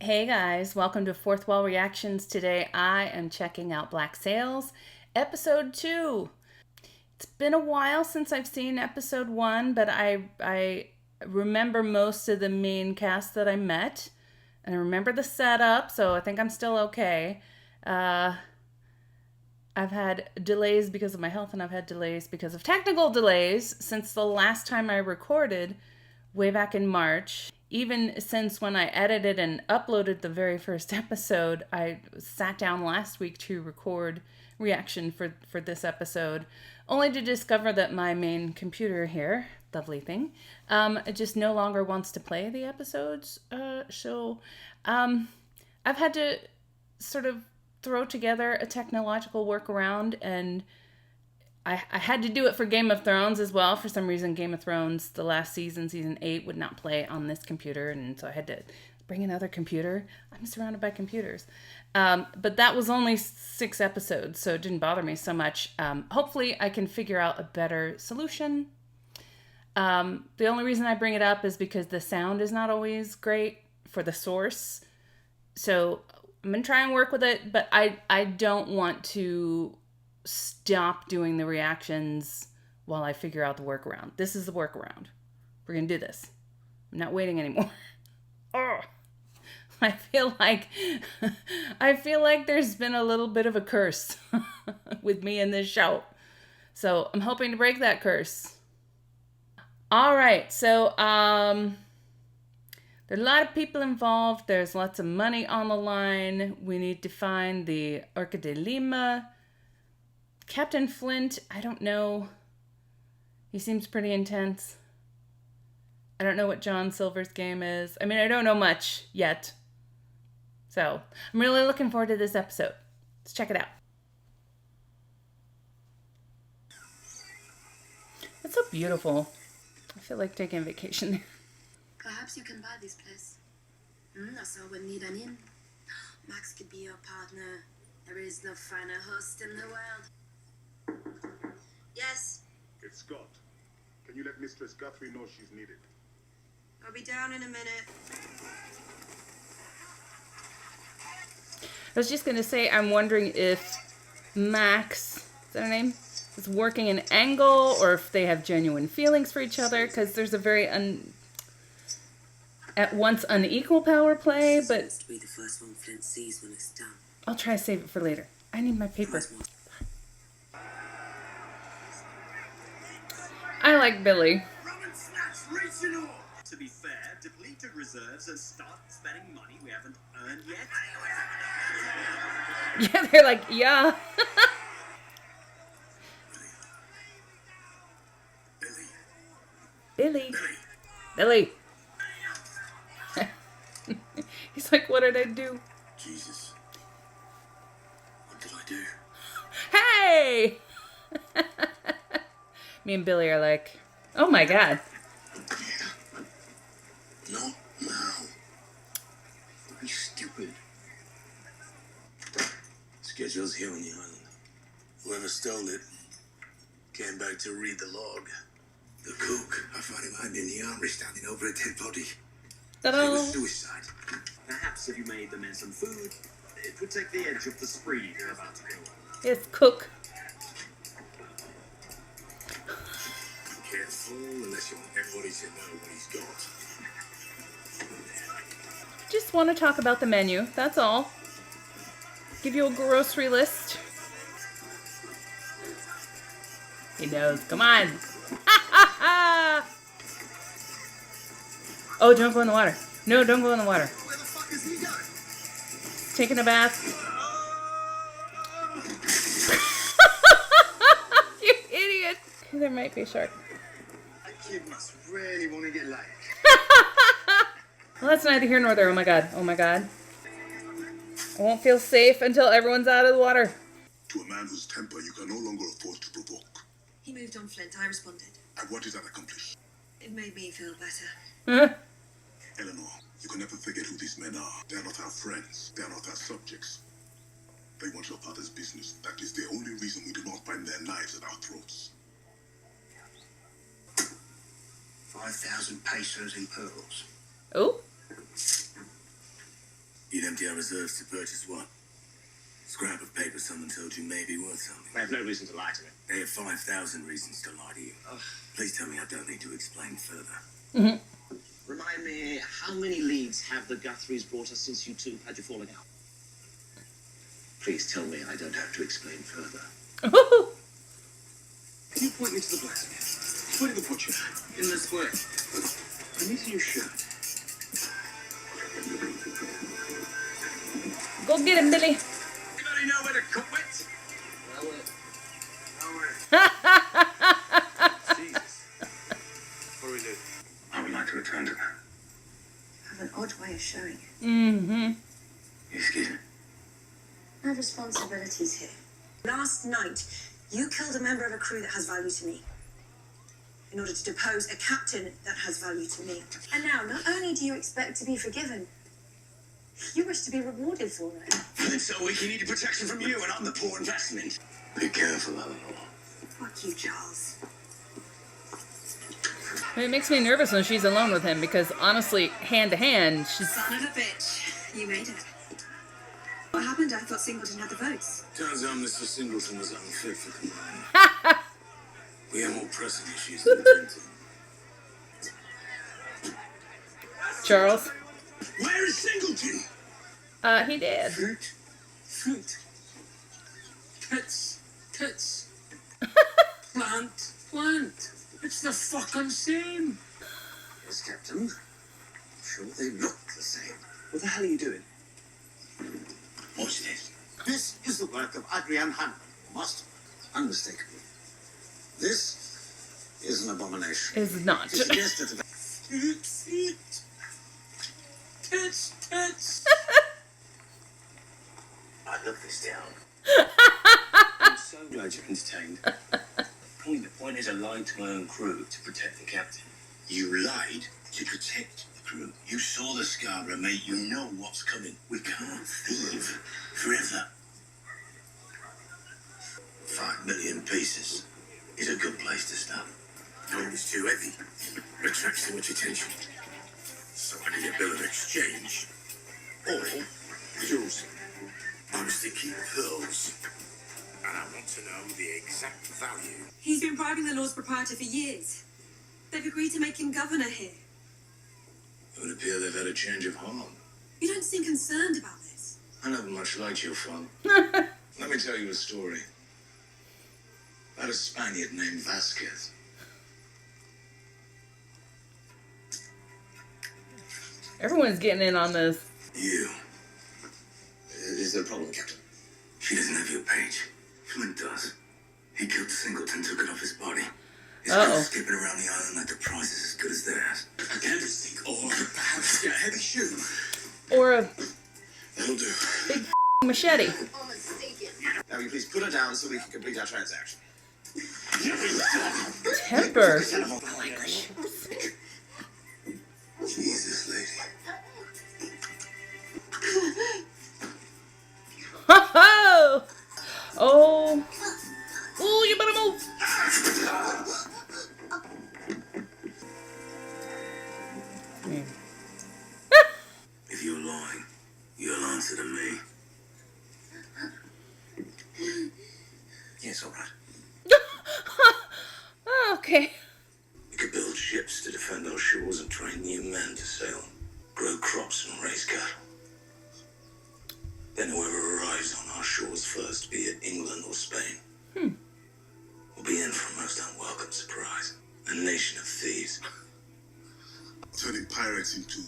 Hey guys, welcome to Fourth Wall Reactions. Today I am checking out Black Sails, episode 2. It's been a while since I've seen episode 1, but I remember most of the main cast that I met, and I remember the setup, so I think I'm still okay. I've had delays because of my health, and I've had delays because of technical delays since the last time I recorded way back in March. Even since when I edited and uploaded the very first episode, I sat down last week to record reaction for this episode, only to discover that my main computer here, lovely thing, it just no longer wants to play the episodes. So I've had to sort of throw together a technological workaround, and I had to do it for Game of Thrones as well. For some reason, Game of Thrones, the last season, season 8, would not play on this computer, and so I had to bring another computer. I'm surrounded by computers. But that was only 6 episodes, so it didn't bother me so much. Hopefully, I can figure out a better solution. The only reason I bring it up is because the sound is not always great for the source. So I'm going to try and work with it, but I don't want to stop doing the reactions while I figure out the workaround. This is the workaround. We're gonna do this. I'm not waiting anymore. Oh, I feel like there's been a little bit of a curse with me in this show. So I'm hoping to break that curse. All right, so there are a lot of people involved. There's lots of money on the line. We need to find the Orca de Lima. Captain Flint, I don't know. He seems pretty intense. I don't know what John Silver's game is. I mean, I don't know much yet. So, I'm really looking forward to this episode. Let's check it out. It's so beautiful. I feel like taking a vacation there. Perhaps you can buy this place. I saw we need an inn. Max could be your partner. There is no finer host in the world. Yes, It's Scott. Can you let Mistress Guthrie know she's needed? I'll be down in a minute. I was just going to say, I'm wondering if Max, is that her name, is working an angle, or if they have genuine feelings for each other, because there's a very at once unequal power play, but This to be the first one Flint sees when it's done. I'll try to save it for later. I need my paper. I like Billy. To be fair, depleted reserves and start spending money we haven't earned yet. Yeah, they're like, yeah. Billy. Billy. He's like, what did I do? Jesus. What did I do? Hey! Me and Billy are like, oh my god. Not now. Don't be stupid. Schedule's here on the island. Whoever stole it came back to read the log. The cook, I found him hiding in the armory standing over a dead body. It Ta-da! was suicide. Perhaps if you made the men some food, it would take the edge off the spree they're about to go on. It's Cook. Be careful unless you want everybody to know what he's got. Just want to talk about the menu, that's all. Give you a grocery list. He knows, come on. Oh, don't go in the water. No, don't go in the water. Where the fuck is he going? Taking a bath. You idiot. There might be a shark. That kid must really want to get laid. Well, that's neither here nor there. Oh my god. Oh my god. I won't feel safe until everyone's out of the water. To a man whose temper you can no longer afford to provoke. He moved on, Flint. I responded. And what did that accomplish? It made me feel better. Eleanor, you can never forget who these men are. They are not our friends. They are not our subjects. They want your father's business. That is the only reason we do not find their knives at our throats. 5,000 pesos in pearls. Oh. empty our reserves to purchase what? Scrap of paper someone told you may be worth something. I have no reason to lie to me. They have 5,000 reasons to lie to you. Please tell me I don't need to explain further. Remind me, how many leads have the Guthries brought us since you two had your falling out? Please tell me I don't have to explain further. Can you point me to the blacksmith? Where did the butcher? In the square. Beneath your shirt. Go get him, Billy. Anybody know where to cook it? Jesus. What do we do? I would like to return to that. I have an odd way of showing it. Mm-hmm. Excuse me. I have responsibilities here. Last night, you killed a member of a crew that has value to me in order to depose a captain that has value to me. And now, not only do you expect to be forgiven, you wish to be rewarded for it. And so we can need protection from you, and I'm the poor investment. Be careful, Eleanor. Fuck you, Charles. It makes me nervous when she's alone with him because honestly, hand to hand, she's. Son of a bitch. You made it. What happened? I thought Singleton had the votes. Turns out Mr. Singleton was unfit for command. We have more pressing issues than printing. Charles. Where is Singleton? He did. Fruit. Tits. Plant. It's the fucking same. Yes, Captain. I'm sure they look the same. What the hell are you doing? Watch this. This is the work of Adrian Hanlon, master. Unmistakably. This is an abomination. Is not. To suggest that feet. Tits. I love this town. I'm so glad you're entertained. The point is I lied to my own crew to protect the captain. You lied to protect the crew. You saw the Scarborough, mate. You know what's coming. We can't thieve forever. 5 million pieces is a good place to start. Gold is too heavy. Attracts too much attention. So I need a bill of exchange. Or jewels. I was thinking pearls. And I want to know the exact value. He's been bribing the Lord's proprietor for years. They've agreed to make him governor here. It would appear they've had a change of heart. You don't seem concerned about this. I never much liked your father. Let me tell you a story. About a Spaniard named Vasquez. Everyone's getting in on this. You. Is there a problem, Captain? She doesn't have your page. Flint does. He killed Singleton, took it off his body. His crew's skipping around the island like the price is as good as theirs. A candlestick, or perhaps a heavy shoe. Or a That'll do. big machete. Now, will you please put her down so we can complete our transaction? Temper. Jesus, lady. Ho-ho! Oh. Ooh, you better move. If you're lying, you'll answer to me. Yes, all right. Okay. We could build ships to defend our shores and train new men to sail, grow crops and raise cattle. Then whoever arrives on our shores first, be it England or Spain, will be in for a most unwelcome surprise. A nation of thieves. Turning pirates into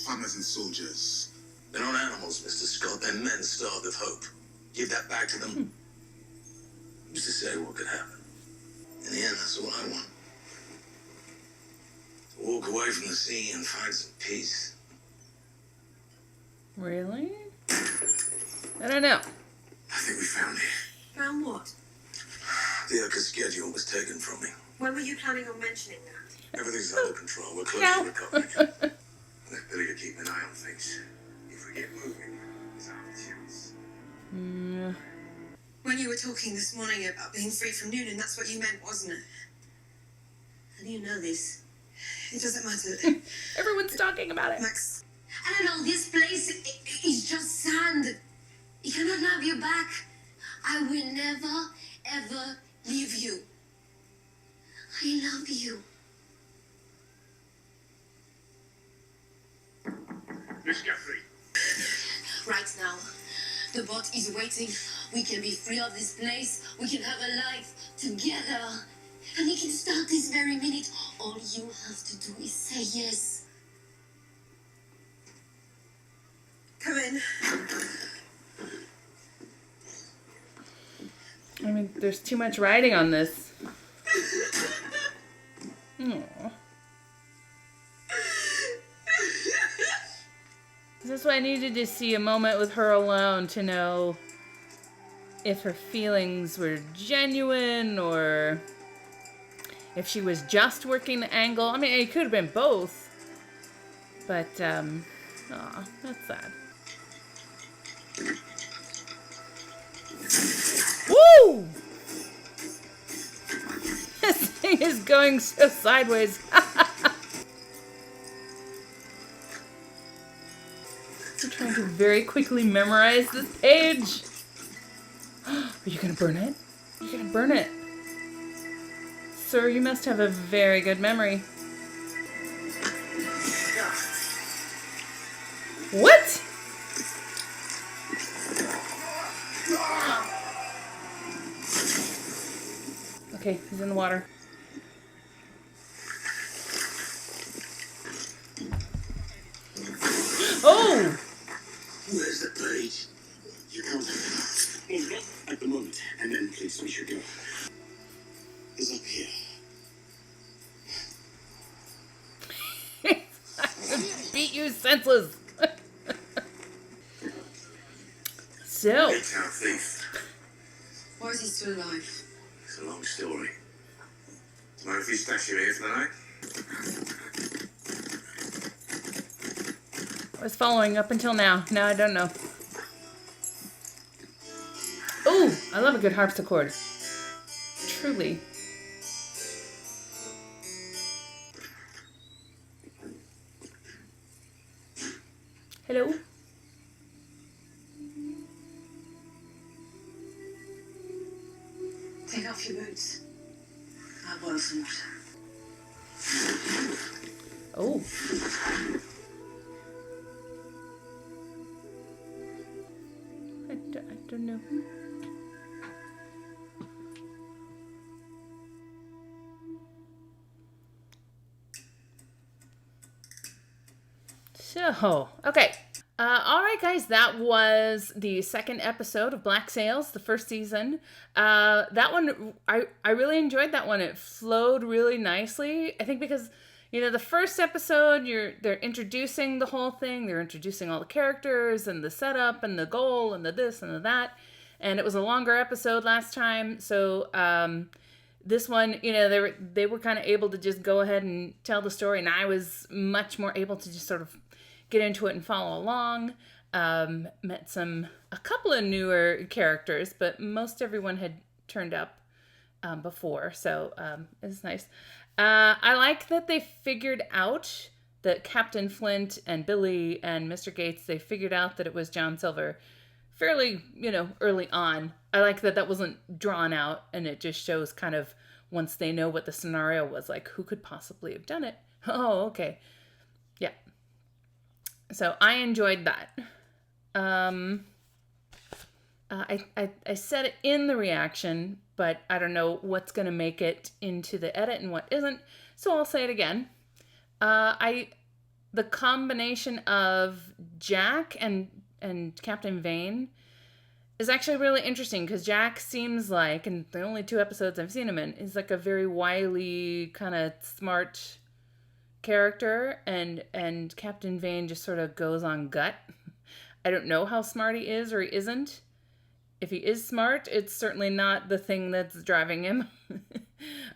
farmers and soldiers. They're not animals, Mr. Scott. They're men starved of hope. Give that back to them. Who's to say what could happen? In the end, that's all I want. To walk away from the sea and find some peace. Really? I don't know. I think we found it. Found what? The Urca schedule was taken from me. When were you planning on mentioning that? Everything's under control. We're close Yeah. to recovering it. Let Billy to keep an eye on things. If we get moving, it's our chance. When you were talking this morning about being free from Noonan, that's what you meant, wasn't it? And you know this. It doesn't matter. Everyone's talking about it. Max, I don't know, this place, Miss Guthrie. Right now, the boat is waiting. We can be free of this place. We can have a life together. And it can start this very minute. All you have to do is say yes. Come in. I mean, there's too much writing on this. Aww. This is why I needed to see a moment with her alone to know if her feelings were genuine or if she was just working the angle. I mean, it could have been both. But, aw, that's sad. Woo! This thing is going so sideways. I'm trying to very quickly memorize this page. Are you gonna burn it? You're gonna burn it. Sir, you must have a very good memory. What? Okay, he's in the water. Oh! Where's the page? You can't at the moment. And then, please, we should go. Is up here. I could beat you senseless. So. It's our thief. Why is he still alive? It's a long story. Mind if you stash him here for the night? I was following up until now. Now I don't know. Ooh, I love a good harpsichord. Truly. Hello? Take off your boots. I'll boil some water. Oh. I don't know. So, okay. All right, guys, that was the second episode of Black Sails, the first season. That one, I really enjoyed that one. It flowed really nicely. I think because, you know, the first episode, they're introducing the whole thing. They're introducing all the characters and the setup and the goal and the this and the that. And it was a longer episode last time. So, this one, you know, they were kind of able to just go ahead and tell the story. And I was much more able to just sort of get into it and follow along. Met a couple of newer characters, but most everyone had turned up before, so it's nice. I like that they figured out that Captain Flint and Billy and Mr. Gates, they figured out that it was John Silver fairly, you know, early on. I like that wasn't drawn out, and it just shows kind of once they know what the scenario was like, who could possibly have done it. Oh, okay. Yeah. So I enjoyed that. I said it in the reaction, but I don't know what's going to make it into the edit and what isn't. So I'll say it again. The combination of Jack and Captain Vane is actually really interesting because Jack seems like, in the only 2 episodes I've seen him in, is like a very wily, kind of smart character, and Captain Vane just sort of goes on gut. I don't know how smart he is or he isn't. If he is smart, it's certainly not the thing that's driving him.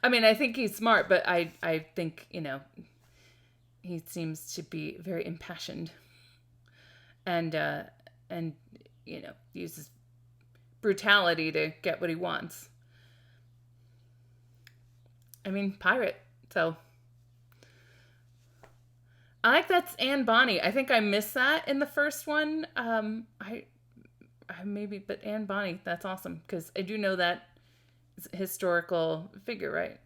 I mean, I think he's smart, but I think, you know, he seems to be very impassioned and you know, uses brutality to get what he wants. I mean, pirate, so I like that's Anne Bonny. I think I missed that in the first one. I maybe, but Anne Bonny, that's awesome because I do know that historical figure, right?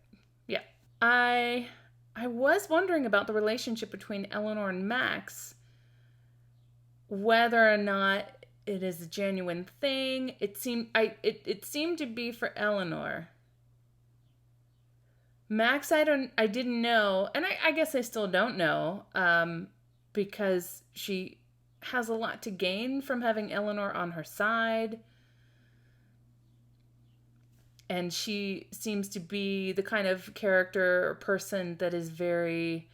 Yeah. I was wondering about the relationship between Eleanor and Max. whether or not it is a genuine thing. It seemed to be for Eleanor. Max, I didn't know, and I guess I still don't know, because she has a lot to gain from having Eleanor on her side. And she seems to be the kind of character or person that is very,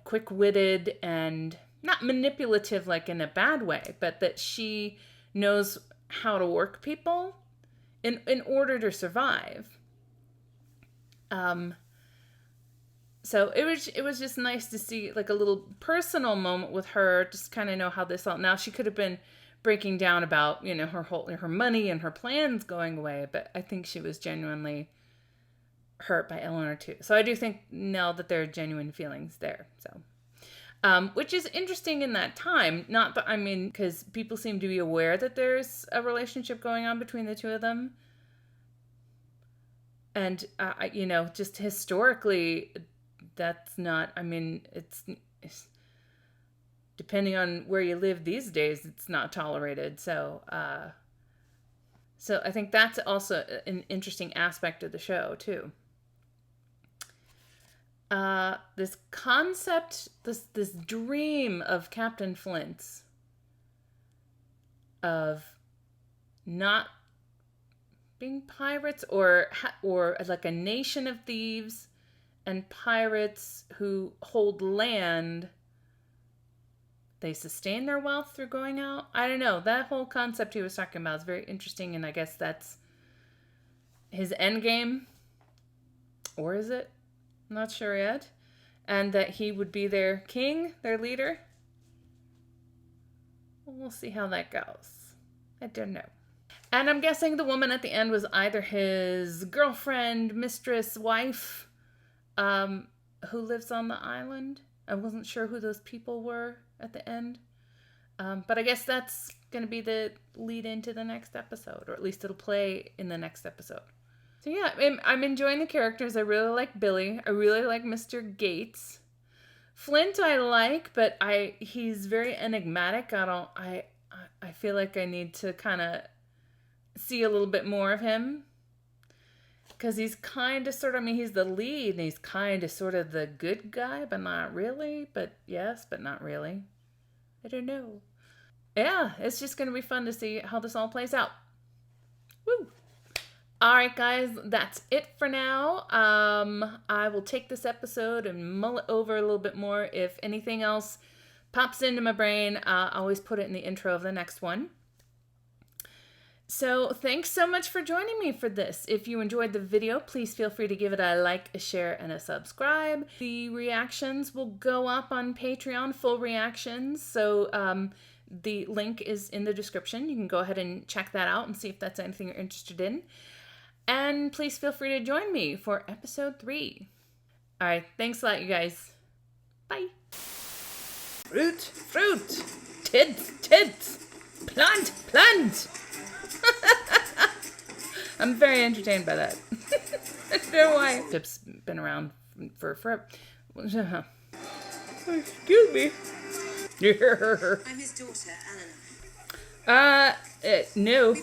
quick-witted and not manipulative like in a bad way, but that she knows how to work people in order to survive. So it was just nice to see like a little personal moment with her, just kind of know how this all. Now she could have been breaking down about, her money and her plans going away, but I think she was genuinely hurt by Eleanor too. So I do think now that there are genuine feelings there. So, which is interesting in that time. Not that, because people seem to be aware that there's a relationship going on between the two of them. And, just historically, that's not, it's depending on where you live these days, it's not tolerated. So I think that's also an interesting aspect of the show too. This concept, this dream of Captain Flint's of not being pirates or like a nation of thieves and pirates who hold land. They sustain their wealth through going out. I don't know. That whole concept he was talking about is very interesting, and I guess that's his end game. Or is it? I'm not sure yet. And that he would be their king, their leader. We'll see how that goes. I don't know. And I'm guessing the woman at the end was either his girlfriend, mistress, wife, who lives on the island. I wasn't sure who those people were at the end. But I guess that's going to be the lead into the next episode, or at least it'll play in the next episode. So yeah, I'm enjoying the characters. I really like Billy. I really like Mr. Gates. Flint I like, but he's very enigmatic. I feel like I need to kind of see a little bit more of him. Because he's kind of sort of, he's the lead, and he's kind of sort of the good guy, but not really. But yes, but not really. I don't know. Yeah, it's just going to be fun to see how this all plays out. Woo! All right, guys, that's it for now. I will take this episode and mull it over a little bit more. If anything else pops into my brain, I'll always put it in the intro of the next one. So thanks so much for joining me for this. If you enjoyed the video, please feel free to give it a like, a share, and a subscribe. The reactions will go up on Patreon, full reactions. So the link is in the description. You can go ahead and check that out and see if that's anything you're interested in. And please feel free to join me for episode 3. All right, thanks a lot, you guys. Bye. Fruit, tits, plant. I'm very entertained by that. I don't know why. Chip's been around for forever. Excuse me. I'm his daughter, Eleanor. No.